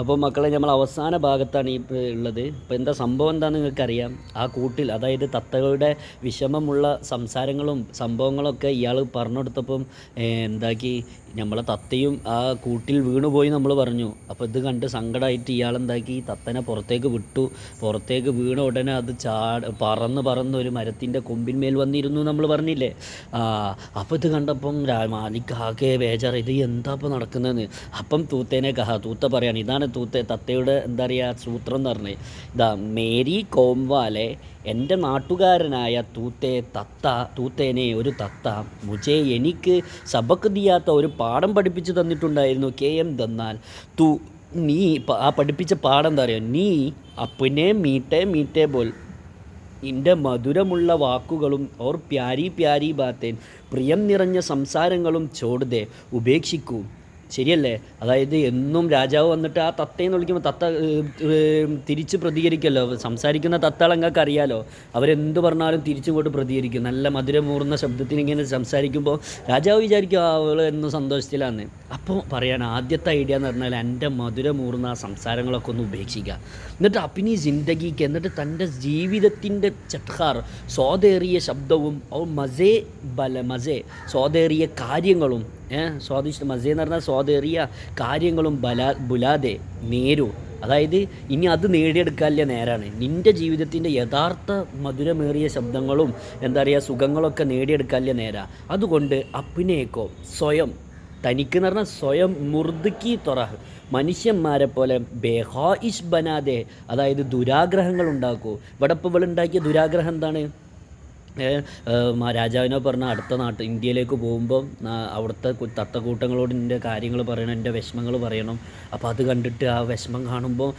അപ്പോൾ മക്കളെ, നമ്മൾ അവസാന ഭാഗത്താണ് ഈ ഉള്ളത്. ഇപ്പോൾ എന്താ സംഭവം എന്താണെന്ന് നിങ്ങൾക്കറിയാം. ആ കൂട്ടിൽ, അതായത് തത്തകളുടെ വിഷമമുള്ള സംസാരങ്ങളും സംഭവങ്ങളൊക്കെ ഇയാൾ പറഞ്ഞു കൊടുത്തപ്പം എന്താക്കി, നമ്മളെ തത്തയും ആ കൂട്ടിൽ വീണുപോയി നമ്മൾ പറഞ്ഞു. അപ്പോൾ ഇത് കണ്ട് സങ്കടമായിട്ട് ഇയാളെന്താക്കി, തത്തനെ പുറത്തേക്ക് വിട്ടു. പുറത്തേക്ക് വീണ ഉടനെ അത് പറന്ന് ഒരു മരത്തിൻ്റെ കൊമ്പിന്മേൽ വന്നിരുന്നു നമ്മൾ പറഞ്ഞില്ലേ. അപ്പോൾ ഇത് കണ്ടപ്പം മാലിക് ആകെ ബേജാറ്, ഇത് എന്താ ഇപ്പോൾ നടക്കുന്നതെന്ന്. അപ്പം തൂത്ത പറയാണ്, ഇതാണ് തത്തയുടെ എന്താ പറയുക സൂത്രം എന്ന് പറഞ്ഞത്. ഇതാ, മേരി കോംവാലെ, എൻ്റെ നാട്ടുകാരനായ തൂത്തേനെ ഒരു തത്ത മുജേ എനിക്ക് സബക്ക് ദിയാത്ത ഒരു പാഠം പഠിപ്പിച്ച് തന്നിട്ടുണ്ടായിരുന്നു. KM തന്നാൽ നീ ആ പഠിപ്പിച്ച പാഠം എന്താ പറയുക, നീ അപ്പനെ മീറ്റേ ബോൽ, നിൻ്റെ മധുരമുള്ള വാക്കുകളും ഓർ പ്യാരി ബാത്തേൻ, പ്രിയം നിറഞ്ഞ സംസാരങ്ങളും ചോടുതേ, ഉപേക്ഷിക്കൂ. ശരിയല്ലേ? അതായത് എന്നും രാജാവ് വന്നിട്ട് ആ തത്തയെന്ന് വിളിക്കുമ്പോൾ തത്ത തിരിച്ച് പ്രതികരിക്കുമല്ലോ. സംസാരിക്കുന്ന തത്തകളങ്ങൾക്ക് അറിയാലോ, അവരെന്ത് പറഞ്ഞാലും തിരിച്ചിങ്ങോട്ട് പ്രതികരിക്കും. നല്ല മധുരമൂർന്ന ശബ്ദത്തിന് ഇങ്ങനെ സംസാരിക്കുമ്പോൾ രാജാവ് വിചാരിക്കും അവൾ എന്നും സന്തോഷത്തിലാന്ന്. അപ്പോൾ പറയാണ്, ആദ്യത്തെ ഐഡിയ എന്ന് പറഞ്ഞാൽ എൻ്റെ മധുരമൂർന്ന സംസാരങ്ങളൊക്കെ ഒന്ന് ഉപേക്ഷിക്കുക. എന്നിട്ട് അപ്പിനി ജിന്ദഗിക്ക്, എന്നിട്ട് തൻ്റെ ജീവിതത്തിൻ്റെ ചട്ഹാർ, സ്വാദേറിയ ശബ്ദവും മസേ സ്വാദേറിയ കാര്യങ്ങളും, സ്വാദിഷ്ട മസേ എന്ന് പറഞ്ഞാൽ സ്വാദേറിയ കാര്യങ്ങളും ബുലാതെ നേരു, അതായത് ഇനി അത് നേടിയെടുക്കാനുള്ള നേരാണ്. നിൻ്റെ ജീവിതത്തിൻ്റെ യഥാർത്ഥ മധുരമേറിയ ശബ്ദങ്ങളും എന്താ പറയുക സുഖങ്ങളൊക്കെ നേടിയെടുക്കാനുള്ള നേരാ. അതുകൊണ്ട് അപ്പിനേക്കോ സ്വയം, തനിക്ക് എന്ന് പറഞ്ഞാൽ സ്വയം മുർദ്ദക്കി തൊറഹ്, മനുഷ്യന്മാരെ പോലെ ബേഹായിഷ് ബനാദേ, അതായത് ദുരാഗ്രഹങ്ങൾ ഉണ്ടാക്കൂ. ഇവിടെ ഇപ്പോൾ ഇവളുണ്ടാക്കിയ ദുരാഗ്രഹം എന്താണ്? രാജാവിനോ പറഞ്ഞ അടുത്ത ഇന്ത്യയിലേക്ക് പോകുമ്പോൾ അവിടുത്തെ തത്തക്കൂട്ടങ്ങളോട് എൻ്റെ കാര്യങ്ങൾ പറയണം, എൻ്റെ വിഷമങ്ങൾ പറയണം. അപ്പോൾ അത് കണ്ടിട്ട് ആ വിഷമം കാണുമ്പോൾ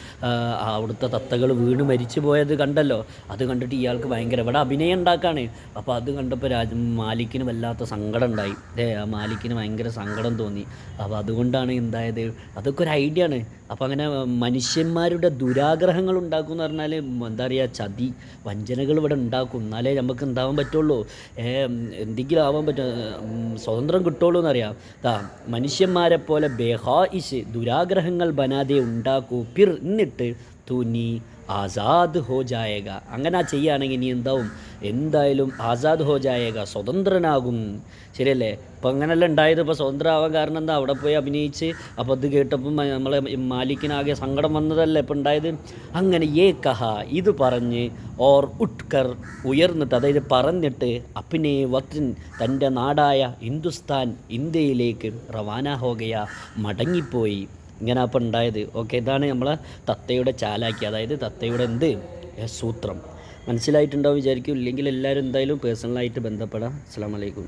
അവിടുത്തെ തത്തകൾ വീണ് മരിച്ചു പോയത് കണ്ടല്ലോ. അത് കണ്ടിട്ട് ഇയാൾക്ക് ഭയങ്കര, ഇവിടെ അഭിനയം ഉണ്ടാക്കാണ്. അപ്പോൾ അത് കണ്ടപ്പോൾ മാലിക്കിന് വല്ലാത്ത സങ്കടം ഉണ്ടായി. ആ മാലിക്കിന് ഭയങ്കര സങ്കടം തോന്നി. അപ്പോൾ അതുകൊണ്ടാണ് എന്തായത്, അതൊക്കെ ഒരു ഐഡിയ ആണ്. അപ്പോൾ അങ്ങനെ മനുഷ്യന്മാരുടെ ദുരാഗ്രഹങ്ങൾ ഉണ്ടാക്കും എന്ന് പറഞ്ഞാൽ എന്താ പറയുക, ചതി വഞ്ചനകൾ ഇവിടെ ഉണ്ടാക്കും. എന്നാലേ നമുക്ക് എന്താവാൻ പറ്റുള്ളൂ, എന്തെങ്കിലും ആവാൻ പറ്റും, സ്വതന്ത്രം കിട്ടുള്ളൂ എന്നറിയാം. മനുഷ്യന്മാരെ പോലെ ബേഹായിഷ് ദുരാഗ്രഹങ്ങൾ ബനാതെ ഉണ്ടാക്കൂ, എന്നിട്ട് നീ ആസാദ് ഹോ ജായേഗ. അങ്ങനെ ചെയ്യുകയാണെങ്കിൽ നീ എന്തായാലും ആസാദ് ഹോ ജായേഗ, സ്വതന്ത്രനാകും. ശരിയല്ലേ? ഇപ്പം അങ്ങനെയല്ല ഉണ്ടായത്. ഇപ്പോൾ സ്വതന്ത്രമാവാൻ കാരണം എന്താ, അവിടെ പോയി അഭിനയിച്ച് അപ്പോൾ അത് കേട്ടപ്പം നമ്മളെ മാലിക്കിനാകെ സങ്കടം വന്നതല്ലേ ഇപ്പം ഉണ്ടായത്. അങ്ങനെ ഇത് പറഞ്ഞ് ഓർ ഉട്കർ, ഉയർന്നിട്ട്, അതായത് പറഞ്ഞിട്ട് അപ്പിനെ വക്ൻ, തൻ്റെ നാടായ ഇന്ത്യയിലേക്ക് റവാന ഹോഗയ, മടങ്ങിപ്പോയി. ഇങ്ങനെ അപ്പം ഉണ്ടായത്. ഓക്കെ, ഇതാണ് നമ്മളെ തത്തയുടെ ചാലാക്കി, അതായത് തത്തയുടെ സൂത്രം. മനസ്സിലായിട്ടുണ്ടാവും വിചാരിക്കും. ഇല്ലെങ്കിൽ എല്ലാവരും എന്തായാലും പേഴ്സണലായിട്ട് ബന്ധപ്പെടാം. അസ്സലാമു അലൈക്കും.